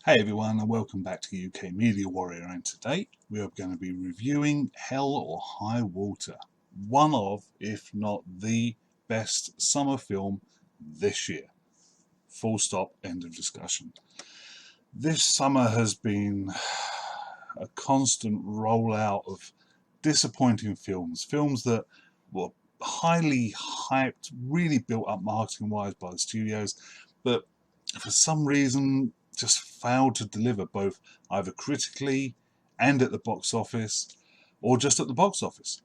Hey everyone, and welcome back to UK Media Warrior, and today we are going to be reviewing Hell or High Water, one of, if not the best summer film this year. Full stop, end of discussion. This summer has been a constant rollout of disappointing films that were highly hyped, really built up marketing wise by the studios, but for some reason just failed to deliver, both either critically and at the box office, or just at the box office.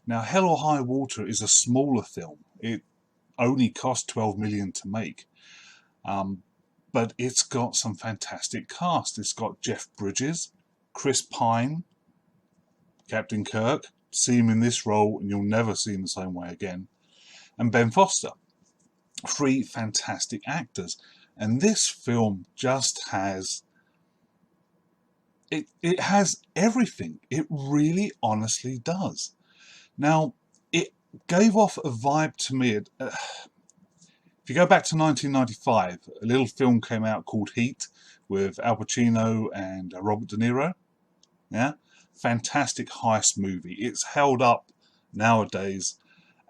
Now, Hell or High Water is a smaller film. It only cost 12 million to make, but it's got some fantastic cast. It's got Jeff Bridges, Chris Pine, Captain Kirk. See him in this role and you'll never see him the same way again, and Ben Foster. Three fantastic actors. And this film just has it has everything. It really honestly does. Now, it gave off a vibe to me. If you go back to 1995, a little film came out called Heat with Al Pacino and Robert De Niro. Yeah, fantastic heist movie. It's held up nowadays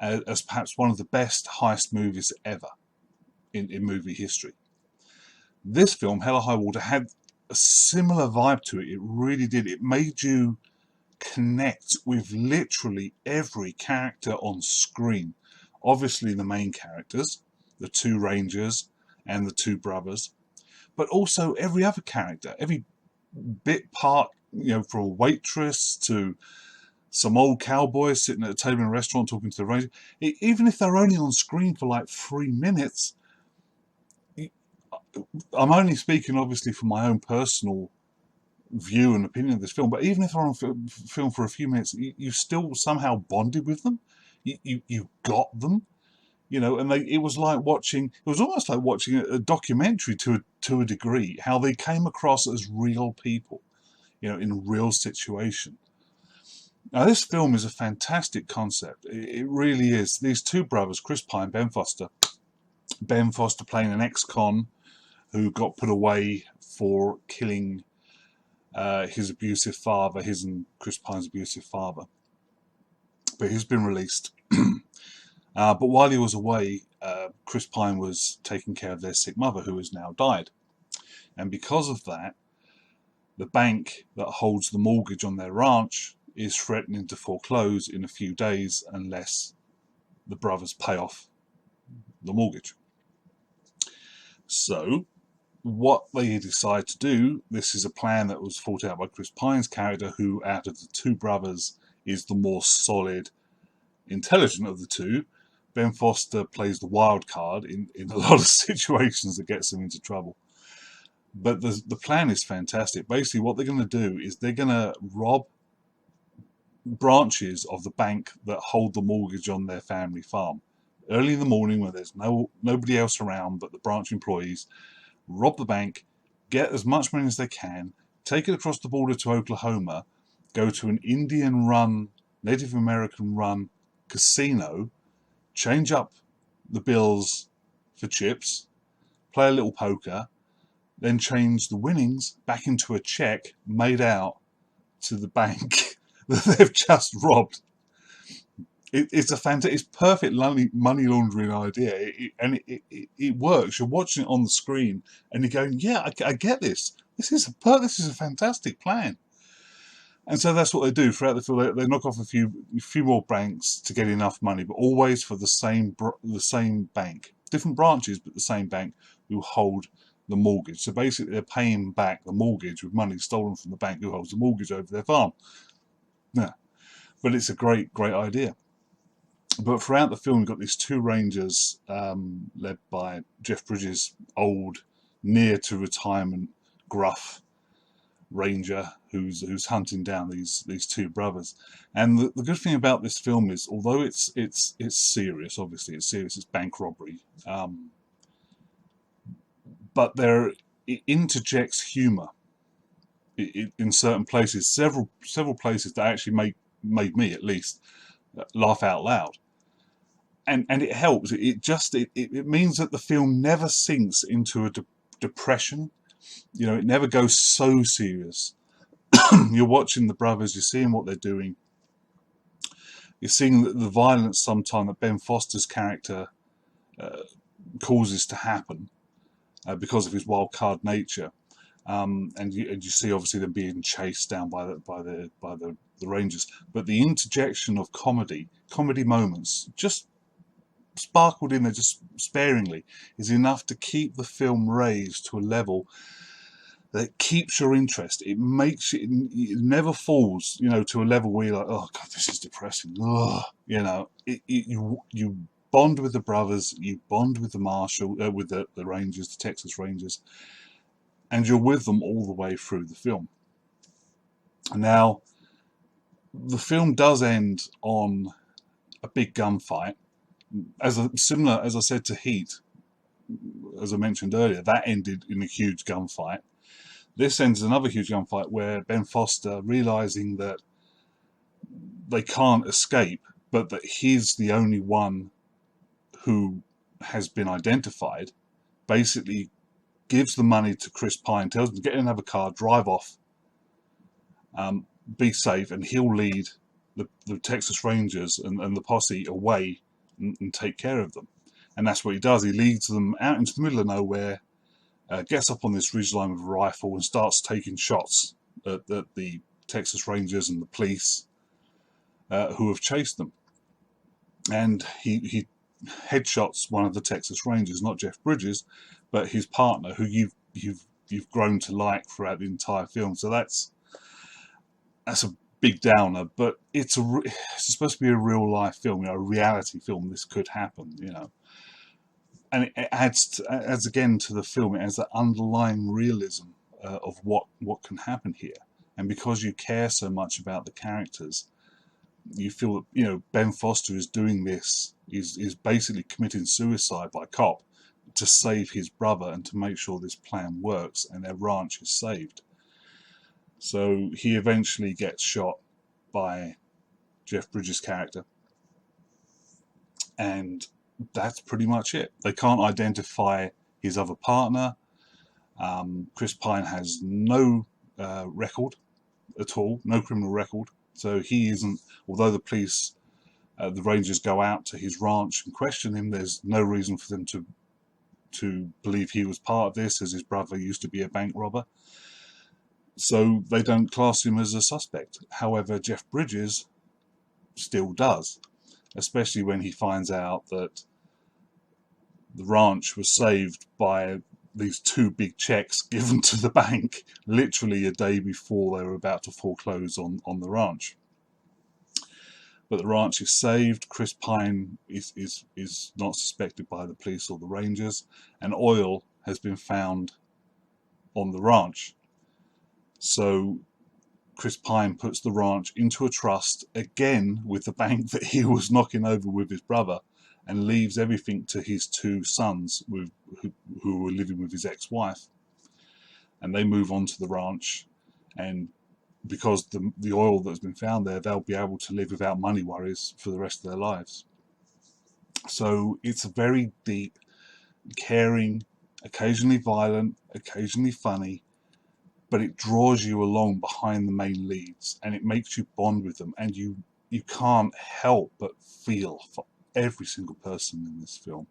as perhaps one of the best heist movies ever in movie history. This film, Hell or High Water, had a similar vibe to it. It really did. It made you connect with literally every character on screen. Obviously the main characters, the two rangers and the two brothers, but also every other character, every bit part, from a waitress to some old cowboys sitting at a table in a restaurant talking to the ranger. Even if they're only on screen for like 3 minutes, I'm only speaking obviously from my own personal view and opinion of this film, but even if they're on film for a few minutes, you still somehow bonded with them. You got them, and it was like watching. It was almost like watching a documentary to a degree. How they came across as real people, in a real situation. Now, this film is a fantastic concept. It really is. These two brothers, Chris Pine, Ben Foster. Ben Foster playing an ex-con who got put away for killing his abusive father, his and Chris Pine's abusive father. But he's been released. But while he was away, Chris Pine was taking care of their sick mother, who has now died. And because of that, the bank that holds the mortgage on their ranch is threatening to foreclose in a few days unless the brothers pay off the mortgage. So what they decide to do, this is a plan that was thought out by Chris Pine's character, who out of the two brothers is the more solid, intelligent of the two. Ben Foster plays the wild card in a lot of situations that gets them into trouble. But the plan is fantastic. Basically what they're going to do is they're going to rob branches of the bank that hold the mortgage on their family farm. Early in the morning when there's nobody else around but the branch employees, rob the bank, get as much money as they can, take it across the border to Oklahoma, go to an Indian-run, Native American-run casino, change up the bills for chips, play a little poker, then change the winnings back into a check made out to the bank that they've just robbed. It's perfect money laundering idea, and it works. You're watching it on the screen, and you're going, "Yeah, I get this. This is a fantastic plan." And so that's what they do throughout the film. They knock off a few more banks to get enough money, but always for the same bank, different branches, but the same bank who hold the mortgage. So basically, they're paying back the mortgage with money stolen from the bank who holds the mortgage over their farm. Yeah, but it's a great idea. But throughout the film, you've got these two rangers led by Jeff Bridges, old, near to retirement, gruff ranger who's hunting down these two brothers. And the good thing about this film is, although it's serious, obviously it's serious, it's bank robbery, but it interjects humour in certain places, several places that actually made me at least laugh out loud. And it helps. It means that the film never sinks into a depression You know, it never goes so serious. You're watching the brothers, you're seeing what they're doing, you're seeing the violence sometimes that Ben Foster's character causes to happen because of his wild card nature. And you see obviously them being chased down by the Rangers, but the interjection of comedy moments, just sparkled in there just sparingly, is enough to keep the film raised to a level that keeps your interest. It makes it never falls, you know, to a level where you're like, oh god, this is depressing. Ugh. You know, you bond with the brothers, you bond with the with the Rangers, the Texas Rangers, and you're with them all the way through the film. Now, the film does end on a big gunfight, similar as I said to Heat, as I mentioned earlier. That ended in a huge gunfight. This ends another huge gunfight where Ben Foster, realizing that they can't escape, but that he's the only one who has been identified, basically gives the money to Chris Pine, tells him to get in another car, drive off, be safe, and he'll lead the Texas Rangers and the posse away and take care of them. And that's what he does. He leads them out into the middle of nowhere, gets up on this ridgeline with a rifle and starts taking shots at the Texas Rangers and the police who have chased them. And he headshots one of the Texas Rangers, not Jeff Bridges, but his partner, who you've grown to like throughout the entire film. So that's a big downer, but it's supposed to be a real life film, you know, a reality film. This could happen, you know. And it adds again to the film. It has that underlying realism of what can happen here. And because you care so much about the characters, you feel that, you know, Ben Foster is doing this, is basically committing suicide by cop to save his brother and to make sure this plan works and their ranch is saved. So he eventually gets shot by Jeff Bridges' character, and that's pretty much it. They can't identify his other partner. Chris Pine has no record at all, no criminal record. So he isn't, although the police, the Rangers go out to his ranch and question him, there's no reason for them to believe he was part of this, as his brother used to be a bank robber. So they don't class him as a suspect. However, Jeff Bridges still does, especially when he finds out that the ranch was saved by these 2 big checks given to the bank literally a day before they were about to foreclose on the ranch. But the ranch is saved. Chris Pine is not suspected by the police or the Rangers, and oil has been found on the ranch. So Chris Pine puts the ranch into a trust again with the bank that he was knocking over with his brother, and leaves everything to his 2 sons who were living with his ex-wife. And they move on to the ranch, and because the oil that's been found there, they'll be able to live without money worries for the rest of their lives. So it's a very deep, caring, occasionally violent, occasionally funny, but it draws you along behind the main leads, and it makes you bond with them, and you can't help but feel for every single person in this film.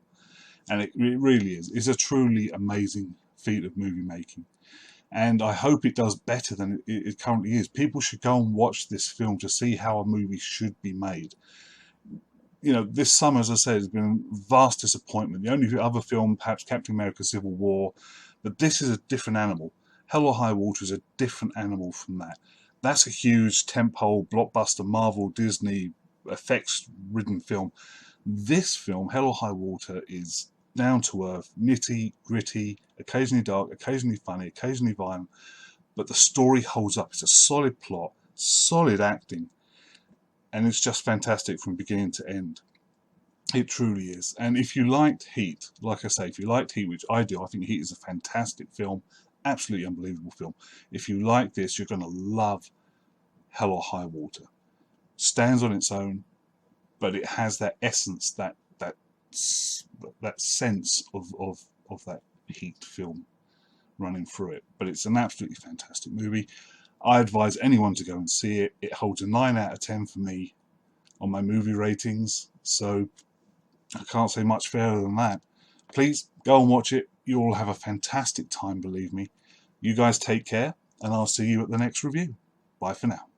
And it really is. It's a truly amazing feat of movie making. And I hope it does better than it currently is. People should go and watch this film to see how a movie should be made. You know, this summer, as I said, has been a vast disappointment. The only other film, perhaps Captain America Civil War, but this is a different animal. Hell or High Water is a different animal from that. That's a huge tentpole, blockbuster, Marvel, Disney, effects-ridden film. This film, Hell or High Water, is down to earth, nitty, gritty, occasionally dark, occasionally funny, occasionally violent, but the story holds up. It's a solid plot, solid acting, and it's just fantastic from beginning to end. It truly is. And if you liked Heat, like I say, if you liked Heat, which I do, I think Heat is a fantastic film, absolutely unbelievable film. If you like this, you're going to love Hell or High Water. Stands on its own, but it has that essence, that sense of that Heat film running through it. But it's an absolutely fantastic movie. I advise anyone to go and see it. It holds a 9 out of 10 for me on my movie ratings, so I can't say much fairer than that. Please go and watch it. You'll have a fantastic time, believe me. You guys take care, and I'll see you at the next review. Bye for now.